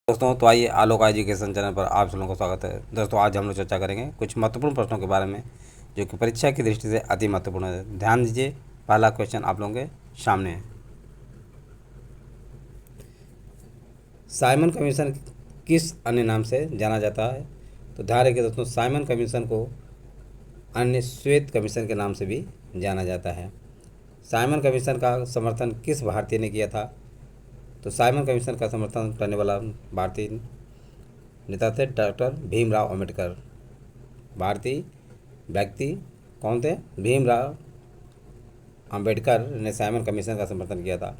दोस्तों, तो आइए आलोक एजुकेशन चैनल पर आप सब लोगों को स्वागत है। दोस्तों, आज हम लोग चर्चा करेंगे कुछ महत्वपूर्ण प्रश्नों के बारे में जो कि परीक्षा की दृष्टि से अति महत्वपूर्ण है। ध्यान दीजिए, पहला क्वेश्चन आप लोगों के सामने है। साइमन कमीशन किस अन्य नाम से जाना जाता है? तो ध्यान रखिए दोस्तों, साइमन कमीशन को अन्य श्वेत कमीशन के नाम से भी जाना जाता है। साइमन कमीशन का समर्थन किस भारतीय ने किया था? तो साइमन कमीशन का समर्थन करने वाला भारतीय नेता थे डॉक्टर भीमराव अम्बेडकर। भारतीय व्यक्ति कौन थे? भीमराव अम्बेडकर ने साइमन कमीशन का समर्थन किया था।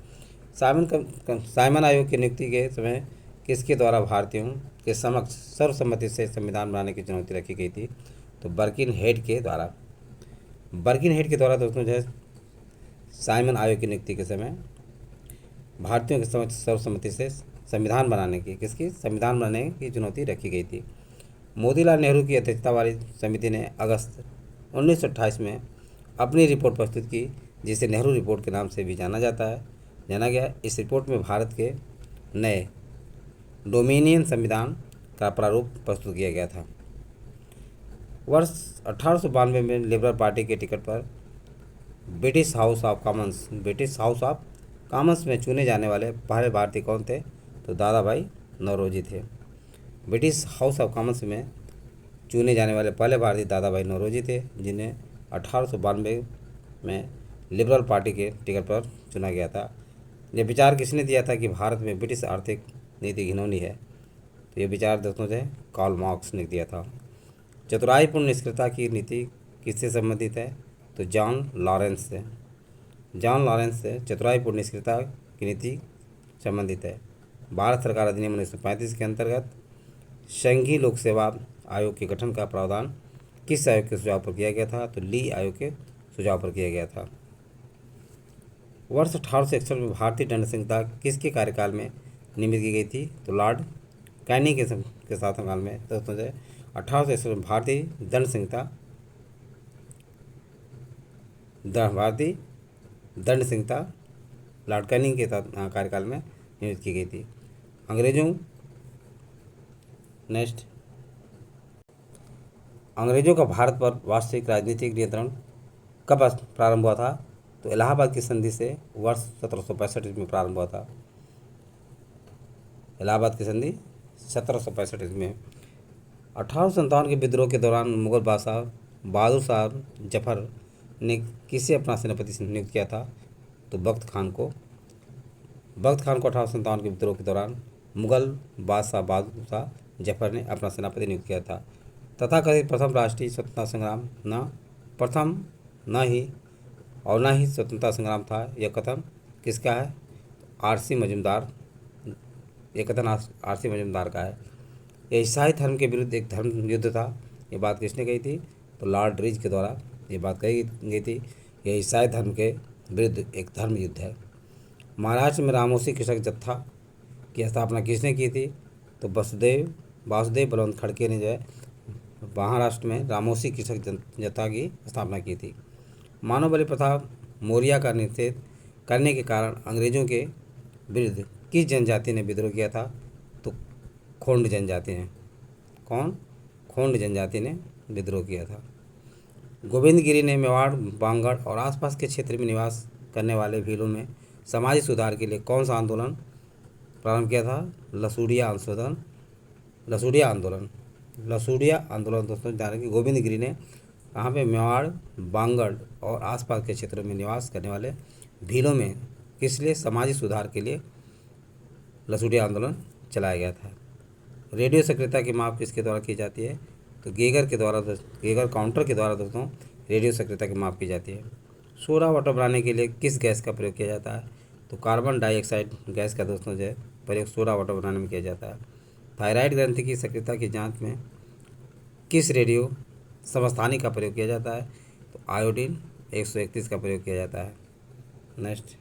साइमन आयोग की नियुक्ति के समय किसके द्वारा भारतीयों के समक्ष सर्वसम्मति से संविधान बनाने की चुनौती रखी गई थी? तो बर्किन हेड के द्वारा। बर्किन हेड के द्वारा दोस्तों जो है साइमन आयोग की नियुक्ति के समय भारतीयों के समक्ष सर्वसम्मति से संविधान बनाने की चुनौती रखी गई थी। मोतीलाल नेहरू की अध्यक्षता वाली समिति ने अगस्त 1928 में अपनी रिपोर्ट प्रस्तुत की, जिसे नेहरू रिपोर्ट के नाम से भी जाना गया। इस रिपोर्ट में भारत के नए डोमिनियन संविधान का प्रारूप प्रस्तुत किया गया था। वर्ष 1892 में लिबरल पार्टी के टिकट पर ब्रिटिश हाउस ऑफ कॉमन्स में चुने जाने वाले पहले भारतीय कौन थे? तो दादा भाई नौरोजी थे। ब्रिटिश हाउस ऑफ कॉमन्स में चुने जाने वाले पहले भारतीय दादा भाई नौरोजी थे, जिन्हें 1892 में लिबरल पार्टी के टिकट पर चुना गया था। यह विचार किसने दिया था कि भारत में ब्रिटिश आर्थिक नीति घिनौनी है? तो ये विचार दोस्तों से कार्ल मार्क्स ने दिया था। चतुराईपूर्ण निष्क्रियता की नीति किससे संबंधित है? तो जॉन लॉरेंस से चतुराईपूर्ण निष्क्रियता की नीति संबंधित है। भारत सरकार अधिनियम 1935 के अंतर्गत संघीय लोक सेवा आयोग के गठन का प्रावधान किस आयोग के सुझाव पर किया गया था? तो ली आयोग के सुझाव पर किया गया था। वर्ष 1861 में भारतीय दंड संहिता किसके कार्यकाल में निर्मित की गई थी? तो लॉर्ड कैनिंग के शासनकाल में। दोस्तों से 1861 में भारतीय दंड संहिता लॉर्ड कैनिंग के कार्यकाल में निर्मित की गई थी। अंग्रेजों का भारत पर वास्तविक राजनीतिक नियंत्रण कब प्रारंभ हुआ था? तो इलाहाबाद की संधि से वर्ष 1765 में प्रारंभ हुआ था। इलाहाबाद की संधि 1765 में। 1857 के विद्रोह के दौरान मुगल बादशाह बहादुर शाह जफर ने किसे अपना सेनापति नियुक्त किया था? तो बख्त खान को 1857 के विद्रोह के दौरान मुगल बादशाह बहादुर शाह जफर ने अपना सेनापति नियुक्त किया था। तथाकथित प्रथम राष्ट्रीय स्वतंत्रता संग्राम न ही स्वतंत्रता संग्राम था। यह कथन किसका है? आरसी मजूमदार का है। यह ईसाई धर्म के विरुद्ध एक धर्म युद्ध था। ये बात किसने कही थी? तो लॉर्ड रिज के द्वारा ये बात कही गई थी। यह ईसाई धर्म के विरुद्ध एक धर्म युद्ध है। महाराष्ट्र में रामोसी कृषक जत्था की स्थापना किसने की थी? तो वासुदेव बलवंत खड़के ने जो है महाराष्ट्र में रामोसी कृषक जत्था की स्थापना की थी। मानव बलि प्रथा मौर्य का निषेध करने के कारण अंग्रेजों के विरुद्ध किस जनजाति ने विद्रोह किया था? तो खोंड जनजाति ने। खोंड जनजाति ने विद्रोह किया था। गोविंद गिरी ने मेवाड़, बांगड़ और आसपास के क्षेत्र में निवास करने वाले भीलों में समाजी सुधार के लिए कौन सा आंदोलन प्रारंभ किया था? लसूड़िया आंदोलन। दोस्तों जान कि गोविंद गिरी ने यहाँ पे मेवाड़, बांगड़ और आसपास के क्षेत्रों में निवास करने वाले भीलों में किस लिए? समाजी सुधार के लिए लसूड़िया आंदोलन चलाया गया था। रेडियो सक्रियता की माप किसके द्वारा की जाती है? तो गेगर काउंटर के द्वारा दोस्तों रेडियो सक्रियता की माप की जाती है। सोडा वाटर बनाने के लिए किस गैस का प्रयोग किया जाता है? तो कार्बन डाइऑक्साइड गैस का दोस्तों जो है प्रयोग सोडा वाटर बनाने में किया जाता है। थायराइड ग्रंथि की सक्रियता की जांच में किस रेडियो समस्थानिक का प्रयोग किया जाता है? तो आयोडीन 131 का प्रयोग किया जाता है। नेक्स्ट,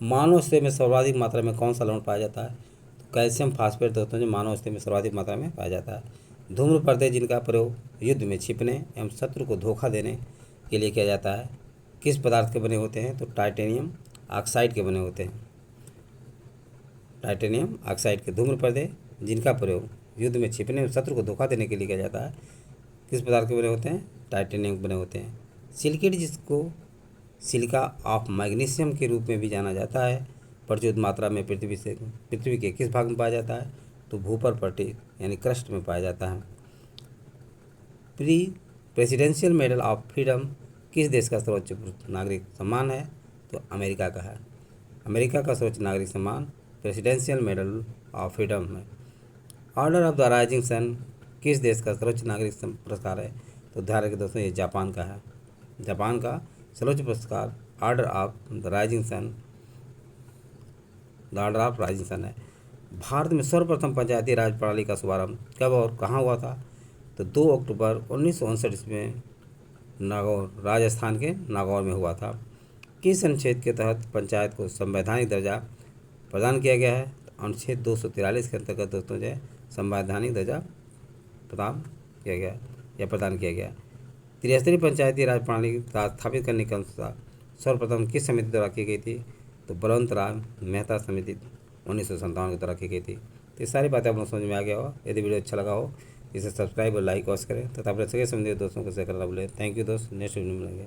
मानव अस्तित्व में सर्वाधिक मात्रा में कौन सा लवण पाया जाता है? तो कैल्शियम फास्फेट दोस्तों जो मानव अस्तित्व में सर्वाधिक मात्रा में पाया जाता है। धूम्र पर्दे जिनका प्रयोग युद्ध में छिपने एवं शत्रु को धोखा देने के लिए किया जाता है, किस पदार्थ के बने होते हैं? तो टाइटेनियम ऑक्साइड के बने होते हैं। टाइटेनियम ऑक्साइड के धूम्र पर्दे जिनका प्रयोग युद्ध में छिपने में शत्रु को धोखा देने के लिए किया जाता है, किस पदार्थ के बने होते हैं? टाइटेनियम के बने होते हैं। सिलिकेट, जिसको सिलिका ऑफ मैग्नीशियम के रूप में भी जाना जाता है, प्रचुर मात्रा में पृथ्वी के किस भाग में पाया जाता है? तो भूपर पट्टी यानी क्रस्ट में पाया जाता है। प्रेसिडेंशियल मेडल ऑफ फ्रीडम किस देश का सर्वोच्च नागरिक सम्मान है? तो अमेरिका का है। अमेरिका का सर्वोच्च नागरिक सम्मान प्रेसिडेंशियल मेडल ऑफ फ्रीडम है। Order of the rising sun किस देश का सर्वोच्च नागरिक पुरस्कार है? तो ध्यान रखिए दोस्तों, ये जापान का है। जापान का सर्वोच्च पुरस्कार order of the rising sun, the order of rising sun है। भारत में सर्वप्रथम पंचायती राज प्रणाली का शुभारंभ कब और कहाँ हुआ था? तो 2 अक्टूबर 1959 में नागौर, राजस्थान के नागौर में हुआ था। किस अनुच्छेद के तहत पंचायत को संवैधानिक दर्जा प्रदान किया गया है? तो अनुच्छेद 243 के अंतर्गत दोस्तों जो है संवैधानिक दर्जा प्रदान किया गया या प्रदान किया गया। त्रिस्तरीय पंचायती राज प्रणाली स्थापित करने के अनुसार सर्वप्रथम किस समिति द्वारा की गई थी? तो बलवंत राम मेहता समिति 1957 के द्वारा की गई थी। तो ये सारी बातें आप लोग समझ में आ गया हो। यदि वीडियो अच्छा लगा हो इसे सब्सक्राइब और लाइक अवश्य करें तथा अपने सगे संबंधी दोस्तों को शेयर करना भूलें। थैंक यू दोस्त, नेक्स्ट वीडियो में मिलेंगे।